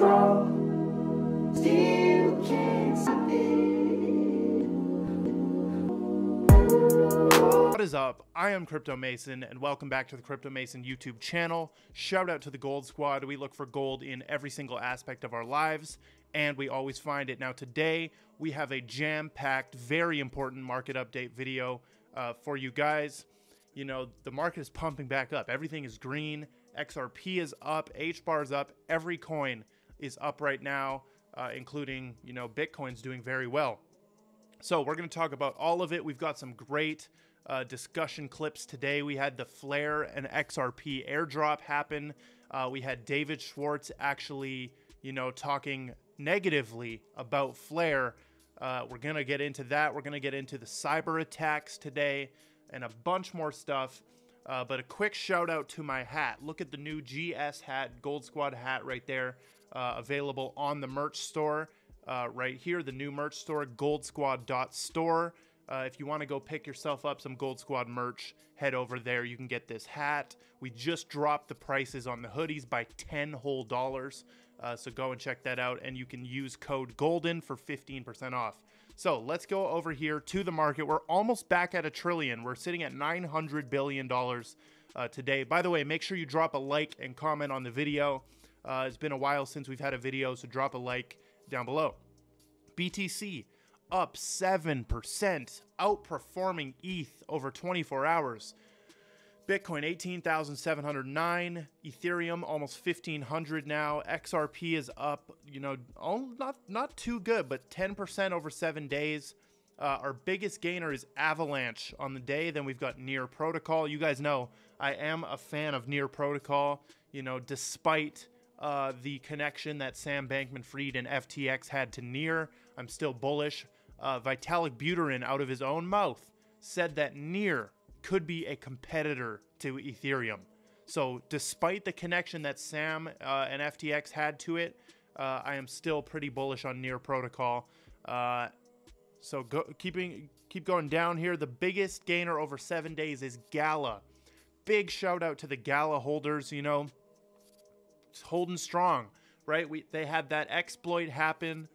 grow, still can't stop it. What is up? I am Crypto Mason, and welcome back to the Crypto Mason YouTube channel. Shout out to the Gold Squad. We look for gold in every single aspect of our lives, and we always find it. Now today, we have a jam-packed, very important market update video for you guys. You know, the market is pumping back up. Everything is green. XRP is up. HBAR is up. Every coin is up right now, including, you know, Bitcoin's doing very well. So we're going to talk about all of it. We've got some great discussion clips today. We had the Flare and XRP airdrop happen. We had David Schwartz actually, you know, talking negatively about Flare. We're going to get into that. We're going to get into the cyber attacks today and a bunch more stuff. But a quick shout out to my hat. Look at the new GS hat, Gold Squad hat right there, available on the merch store right here. The new merch store, goldsquad.store. If you want to go pick yourself up some Gold Squad merch, head over there. You can get this hat. We just dropped the prices on the hoodies by $10 whole. So go and check that out. And you can use code GOLDEN for 15% off. So let's go over here to the market. We're almost back at $1 trillion. We're sitting at $900 billion today. By the way, make sure you drop a like and comment on the video. It's been a while since we've had a video, so drop a like down below. BTC up 7%, outperforming ETH over 24 hours. Bitcoin 18,709, Ethereum almost 1,500 now. XRP is up, you know, not too good, but 10% over 7 days. Our biggest gainer is Avalanche on the day. Then we've got Near Protocol. You guys know I am a fan of Near Protocol, you know, despite the connection that Sam Bankman-Fried and FTX had to Near. I'm still bullish. Vitalik Buterin, out of his own mouth, said that Near could be a competitor to Ethereum. So despite the connection that Sam and FTX had to it, I am still pretty bullish on Near Protocol. So keep going down here. The biggest gainer over 7 days is Gala. Big shout out to the Gala holders, you know, it's holding strong, right? They had that exploit happen,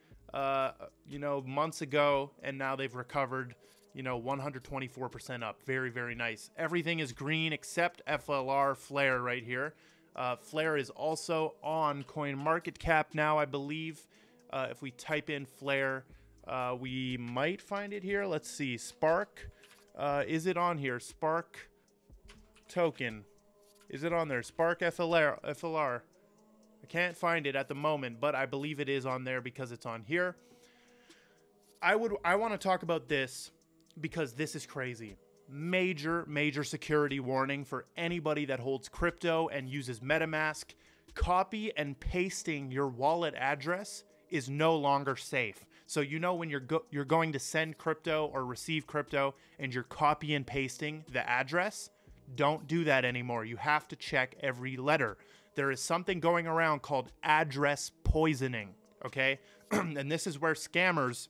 you know, months ago, and now they've recovered, you know, 124% up. Very, very nice. Everything is green except FLR Flare right here. Flare is also on CoinMarketCap now, I believe. If we type in Flare, we might find it here. Let's see. Spark. Is it on here? Spark token. Is it on there? Spark FLR. I can't find it at the moment, but I believe it is on there because it's on here. I want to talk about this because this is crazy. Major security warning for anybody that holds crypto and uses MetaMask. Copy and pasting your wallet address is no longer safe. So you know when you're going to send crypto or receive crypto and you're copy and pasting the address, don't do that anymore. You have to check every letter. There is something going around called address poisoning, okay? And this is where scammers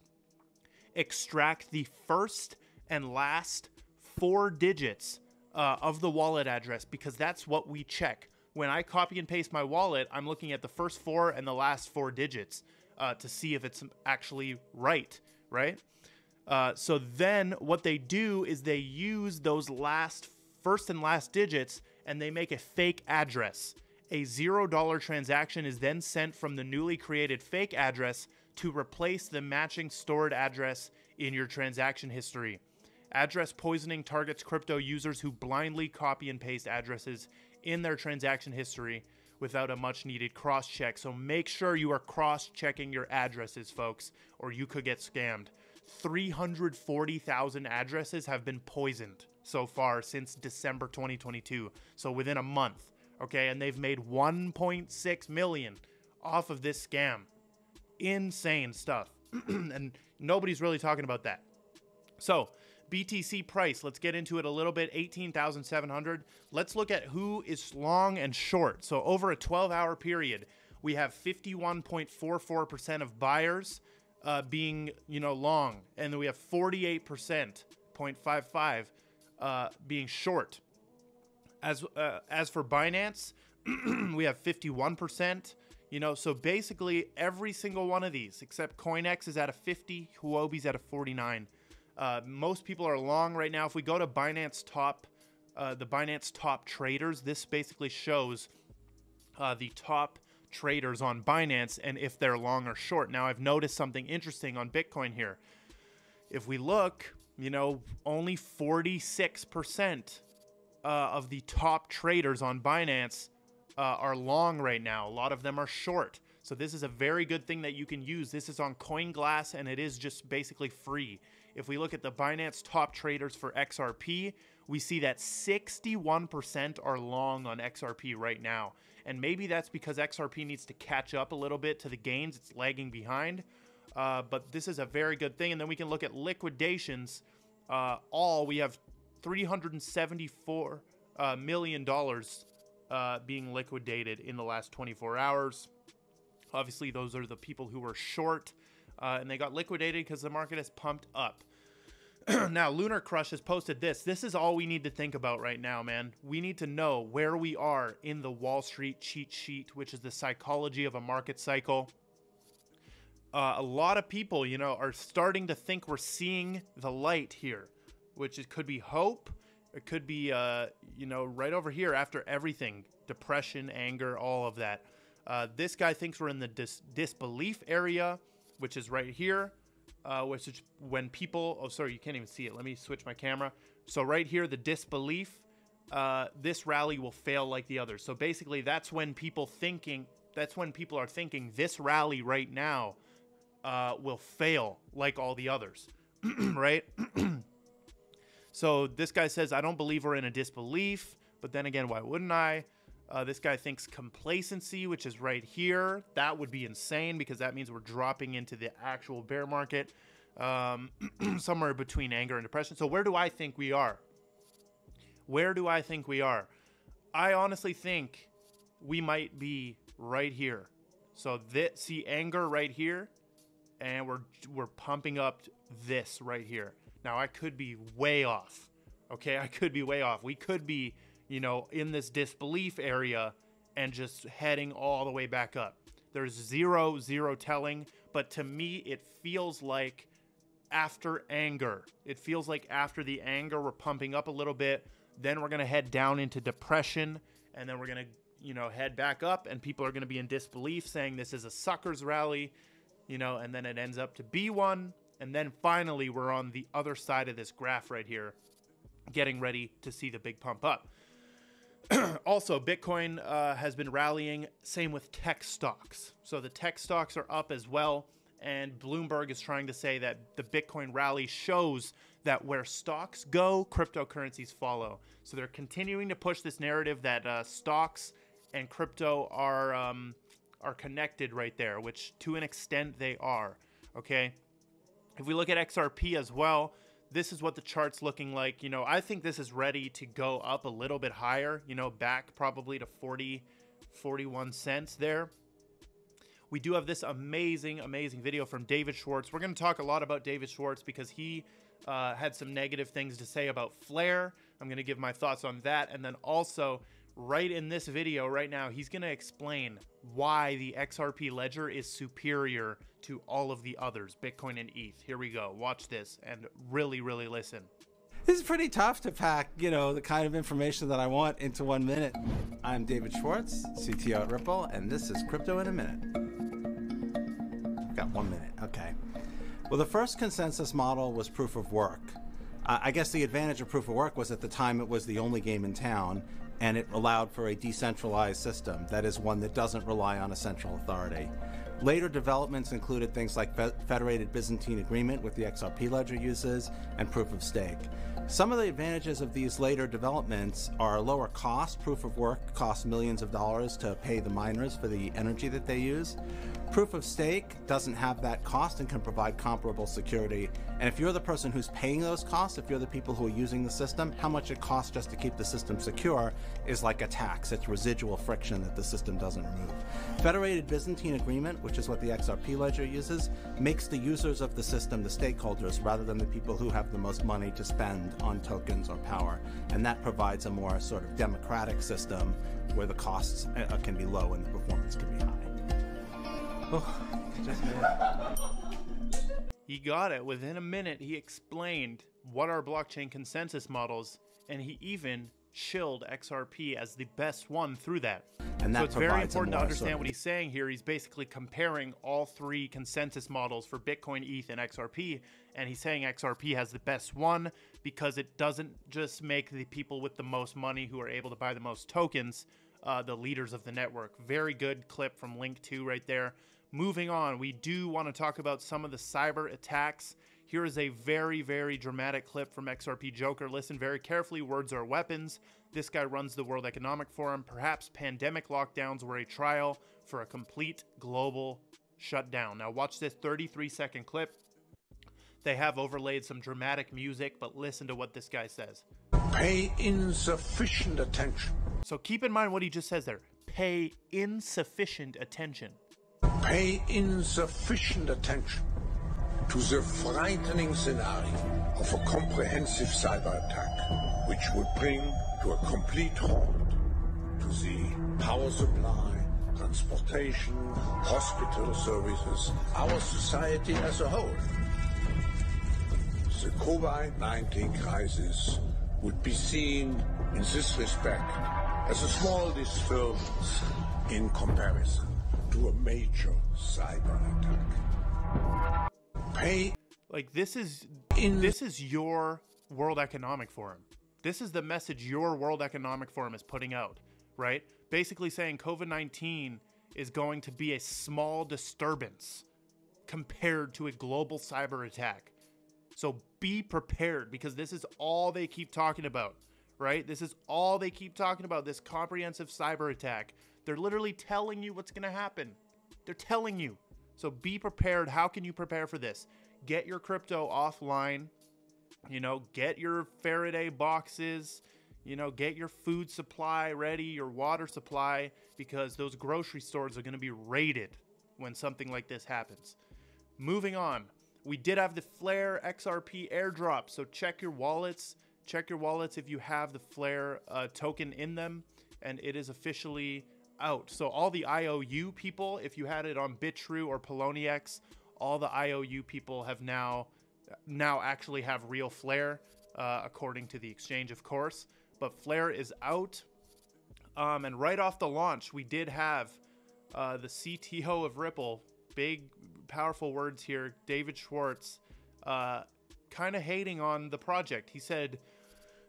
extract the first and last 4 digits of the wallet address, because that's what we check. When I copy and paste my wallet, I'm looking at the first 4 and the last 4 digits to see if it's actually right? So then what they do is they use those first and last digits and they make a fake address. A $0 transaction is then sent from the newly created fake address to replace the matching stored address in your transaction history. Address poisoning targets crypto users who blindly copy and paste addresses in their transaction history without a much needed cross-check. So make sure you are cross-checking your addresses, folks, or you could get scammed. 340,000 addresses have been poisoned so far since December 2022. So within a month, okay? And they've made 1.6 million off of this scam. Insane stuff. And nobody's really talking about that. So BTC price, let's get into it a little bit. 18,700. Let's look at who is long and short. So over a 12-hour period, we have 51.44% of buyers being, you know, long, and then we have 48.55% being short. As for Binance, we have 51%, You know, so basically every single one of these, except CoinX is at a 50, Huobi's at a 49. Most people are long right now. If we go to Binance Top, the Binance Top Traders, this basically shows the top traders on Binance and if they're long or short. Now, I've noticed something interesting on Bitcoin here. If we look, you know, only 46% of the top traders on Binance are long right now. A lot of them are short. So this is a very good thing that you can use. This is on CoinGlass, and it is just basically free. If we look at the Binance top traders for XRP, we see that 61% are long on XRP right now. And maybe that's because XRP needs to catch up a little bit to the gains. It's lagging behind. But this is a very good thing. And then we can look at liquidations. We have $374 million being liquidated in the last 24 hours. Obviously, those are the people who were short, and they got liquidated because the market has pumped up. Now, Lunar Crush has posted this. This is all we need to think about right now, man. We need to know where we are in the Wall Street cheat sheet, which is the psychology of a market cycle. A lot of people, you know, are starting to think we're seeing the light here, which could be hope. It could be, you know, right over here after everything, depression, anger, all of that. This guy thinks we're in the disbelief area, which is right here, which is when people, oh, sorry, you can't even see it. Let me switch my camera. So right here, the disbelief, this rally will fail like the others. So basically that's when people are thinking this rally right now will fail like all the others, right? So this guy says, I don't believe we're in a disbelief, but then again, why wouldn't I? This guy thinks complacency, which is right here. That would be insane because that means we're dropping into the actual bear market, somewhere between anger and depression. So where do I think we are? Where do I think we are? I honestly think we might be right here. So see anger right here, and we're pumping up this right here. Now, I could be way off, okay? I could be way off. We could be, you know, in this disbelief area and just heading all the way back up. There's zero telling, but to me, it feels like after anger. It feels like after the anger, we're pumping up a little bit. Then we're going to head down into depression, and then we're going to, you know, head back up, and people are going to be in disbelief saying this is a sucker's rally, you know, and then it ends up to be one. And then finally, we're on the other side of this graph right here, getting ready to see the big pump up. Also, Bitcoin has been rallying. Same with tech stocks. So the tech stocks are up as well. And Bloomberg is trying to say that the Bitcoin rally shows that where stocks go, cryptocurrencies follow. So they're continuing to push this narrative that stocks and crypto are connected right there, which to an extent they are. Okay. If we look at XRP as well, this is what the chart's looking like. You know, I think this is ready to go up a little bit higher, you know, back probably to 41 cents there. We do have this amazing video from David Schwartz. We're going to talk a lot about David Schwartz because he had some negative things to say about Flare. I'm going to give my thoughts on that. And then also, right in this video right now, he's going to explain why the XRP ledger is superior to all of the others, Bitcoin and ETH. Here we go. Watch this and really listen. This is pretty tough to pack, you know, the kind of information that I want into 1 minute. I'm David Schwartz, CTO at Ripple, and this is Crypto in a Minute. I've got 1 minute. Okay. Well, the first consensus model was proof of work. I guess the advantage of proof of work was at the time it was the only game in town, and it allowed for a decentralized system, that is one that doesn't rely on a central authority. Later developments included things like Federated Byzantine Agreement, with the XRP ledger uses, and proof of stake. Some of the advantages of these later developments are lower cost. Proof of work costs millions of dollars to pay the miners for the energy that they use. Proof of stake doesn't have that cost and can provide comparable security. And if you're the person who's paying those costs, if you're the people who are using the system, how much it costs just to keep the system secure is like a tax. It's residual friction that the system doesn't remove. Federated Byzantine Agreement, which is what the XRP ledger uses, makes the users of the system the stakeholders rather than the people who have the most money to spend on tokens or power. And that provides a more sort of democratic system where the costs can be low and the performance can be high. Oh, just made it. He got it. Within a minute, he explained what are blockchain consensus models, and he even shilled XRP as the best one through that. And that so it's very provides a important to more understand sort of- what he's saying here. He's basically comparing all three consensus models for Bitcoin, ETH, and XRP, and he's saying XRP has the best one because it doesn't just make the people with the most money who are able to buy the most tokens the leaders of the network. Very good clip from Link 2 right there. Moving on, we do want to talk about some of the cyber attacks. Here is a very, very dramatic clip from XRP Joker. Listen very carefully. Words are weapons. This guy runs the World Economic Forum. Perhaps pandemic lockdowns were a trial for a complete global shutdown. Now watch this 33-second clip. They have overlaid some dramatic music, but listen to what this guy says. Pay insufficient attention. So keep in mind what he just says there. Pay insufficient attention. Pay insufficient attention to the frightening scenario of a comprehensive cyber attack, which would bring to a complete halt to the power supply, transportation, hospital services, our society as a whole. The COVID-19 crisis would be seen in this respect as a small disturbance in comparison to a major cyber attack. Like this is your World Economic Forum. This is the message your World Economic Forum is putting out, right? Basically saying COVID-19 is going to be a small disturbance compared to a global cyber attack. So be prepared, because this is all they keep talking about, right? This is all they keep talking about, this comprehensive cyber attack. They're literally telling you what's going to happen. They're telling you. So be prepared. How can you prepare for this? Get your crypto offline, get your Faraday boxes, get your food supply ready, your water supply, because those grocery stores are going to be raided when something like this happens. Moving on. We did have the Flare XRP airdrop, so check your wallets. Check your wallets if you have the Flare token in them, and it is officially out. So all the IOU people, if you had it on Bitrue or Poloniex, all the IOU people have now actually have real Flare, according to the exchange, of course. But Flare is out, and right off the launch, we did have the CTO of Ripple, big, powerful words here, David Schwartz, kind of hating on the project. He said,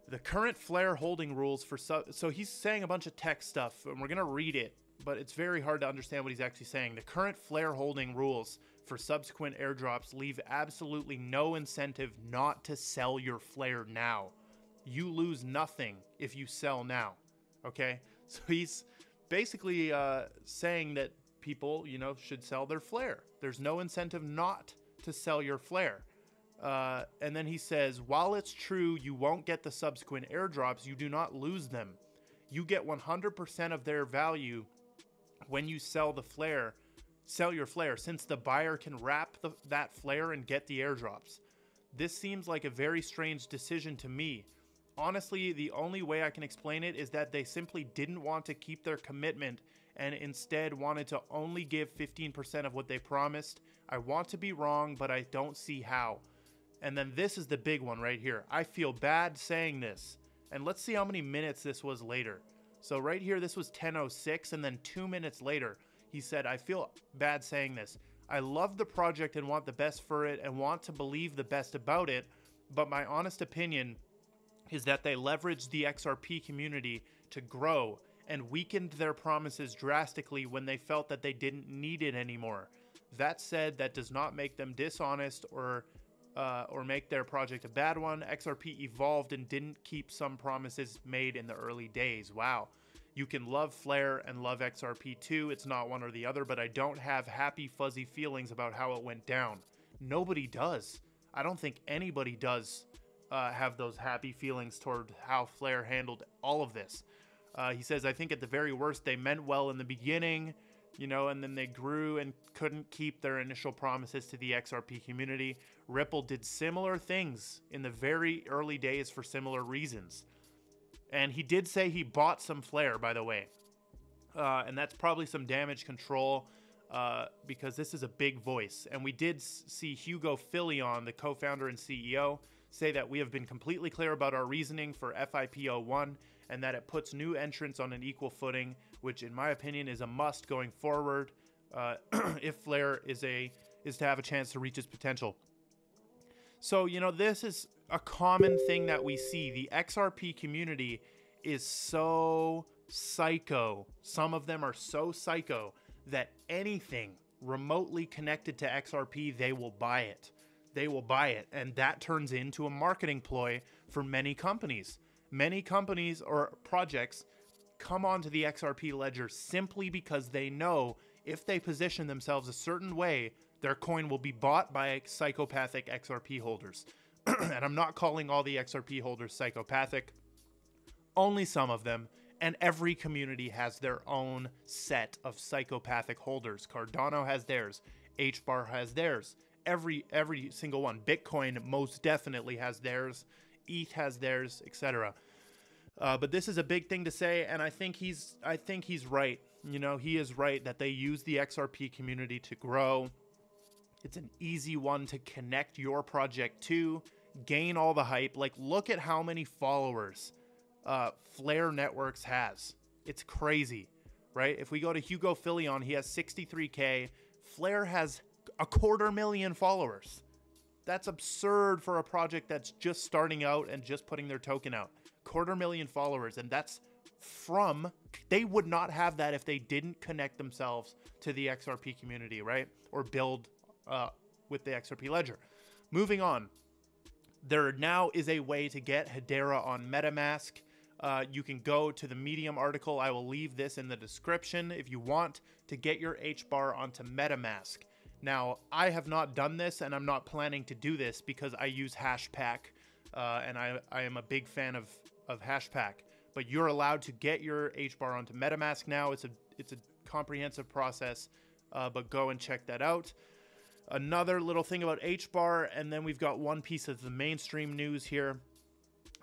the current Flare holding rules for... So he's saying a bunch of tech stuff, and we're going to read it, but it's very hard to understand what he's actually saying. The current Flare holding rules for subsequent airdrops leave absolutely no incentive not to sell your Flare now. You lose nothing if you sell now, okay? So he's basically saying that people, should sell their Flare. There's no incentive not to sell your Flare. And then he says, while it's true you won't get the subsequent airdrops, you do not lose them. You get 100% of their value when you sell your Flare, since the buyer can wrap that Flare and get the airdrops. This seems like a very strange decision to me. Honestly, the only way I can explain it is that they simply didn't want to keep their commitment and instead wanted to only give 15% of what they promised. I want to be wrong, but I don't see how. And then this is the big one right here. I feel bad saying this. And let's see how many minutes this was later. So right here, this was 10:06, and then 2 minutes later, he said, I feel bad saying this. I love the project and want the best for it and want to believe the best about it, but my honest opinion is that they leveraged the XRP community to grow and weakened their promises drastically when they felt that they didn't need it anymore. That said, that does not make them dishonest or make their project a bad one. XRP evolved and didn't keep some promises made in the early days. Wow. You can love Flare and love XRP too. It's not one or the other, but I don't have happy, fuzzy feelings about how it went down. Nobody does. I don't think anybody does have those happy feelings toward how Flare handled all of this. He says, I think at the very worst, they meant well in the beginning, and then they grew and couldn't keep their initial promises to the XRP community. Ripple did similar things in the very early days for similar reasons. And he did say he bought some Flare, by the way. And that's probably some damage control. because this is a big voice. And we did see Hugo Filion, the co-founder and CEO, say that we have been completely clear about our reasoning for FIPO1 and that it puts new entrants on an equal footing, which in my opinion is a must going forward if Flare is to have a chance to reach its potential. So, you know, this is a common thing that we see. The XRP community is so psycho. Some of them are so psycho that anything remotely connected to XRP, they will buy it. They will buy it. And that turns into a marketing ploy for many companies. Many companies or projects come onto the XRP ledger simply because they know if they position themselves a certain way, their coin will be bought by psychopathic XRP holders. And I'm not calling all the XRP holders psychopathic, only some of them. And every community has their own set of psychopathic holders. Cardano has theirs. HBAR has theirs. Every single one. Bitcoin most definitely has theirs. ETH has theirs, etc. But this is a big thing to say, and I think he's right. You know, he is right that they use the XRP community to grow. It's an easy one to connect your project to, gain all the hype. Like, look at how many followers Flare Networks has. It's crazy, right? If we go to Hugo Filion, he has 63K. Flare has 250,000 followers. That's absurd for a project that's just starting out and just putting their token out. 250,000 followers, and that's from, they would not have that if they didn't connect themselves to the XRP community, right? Or build with the XRP ledger. Moving on, there now is a way to get Hedera on MetaMask. You can go to the Medium article. I will leave this in the description if you want to get your HBAR onto MetaMask. Now, I have not done this, and I'm not planning to do this because I use Hashpack, and I am a big fan of Hashpack. But you're allowed to get your HBAR onto MetaMask now. It's a comprehensive process, but go and check that out. Another little thing about HBAR, and then we've got one piece of the mainstream news here.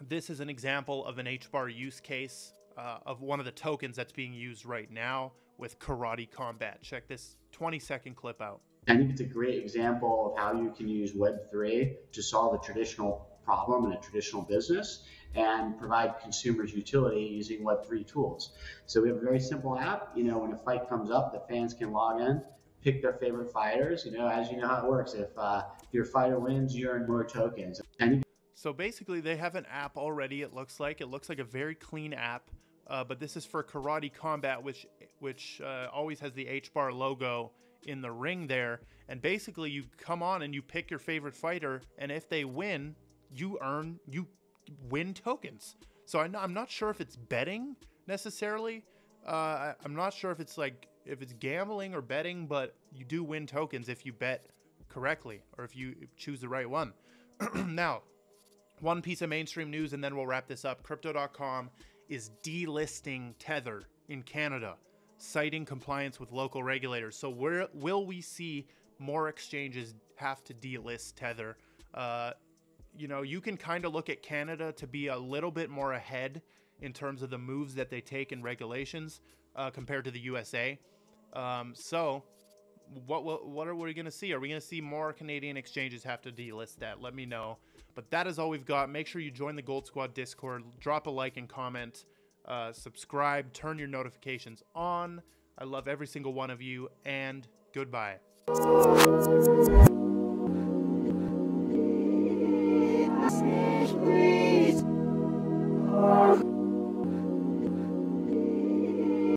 This is an example of an HBAR use case of one of the tokens that's being used right now with Karate Combat. Check this 20-second clip out. I think it's a great example of how you can use Web3 to solve a traditional problem in a traditional business and provide consumers utility using Web3 tools. So we have a very simple app. You know, when a fight comes up, the fans can log in, pick their favorite fighters. You know, as you know how it works. If your fighter wins, you earn more tokens. So basically, they have an app already. It looks like a very clean app, but this is for Karate Combat, which always has the HBAR logo in the ring there. And basically, you come on and you pick your favorite fighter, and if they win, you win tokens. So I'm not sure if it's betting necessarily. I'm not sure if it's gambling or betting, but you do win tokens if you bet correctly or if you choose the right one. Now, one piece of mainstream news, and then we'll wrap this up. Crypto.com is delisting Tether in Canada, citing compliance with local regulators. So will we see more exchanges have to delist Tether? You know, you can kind of look at Canada to be a little bit more ahead in terms of the moves that they take in regulations compared to the USA. So what are we going to see? Are we going to see more Canadian exchanges have to delist that? Let me know. But that is all we've got. Make sure you join the Gold Squad Discord. Drop a like and comment. Subscribe. Turn your notifications on. I love every single one of you. And goodbye.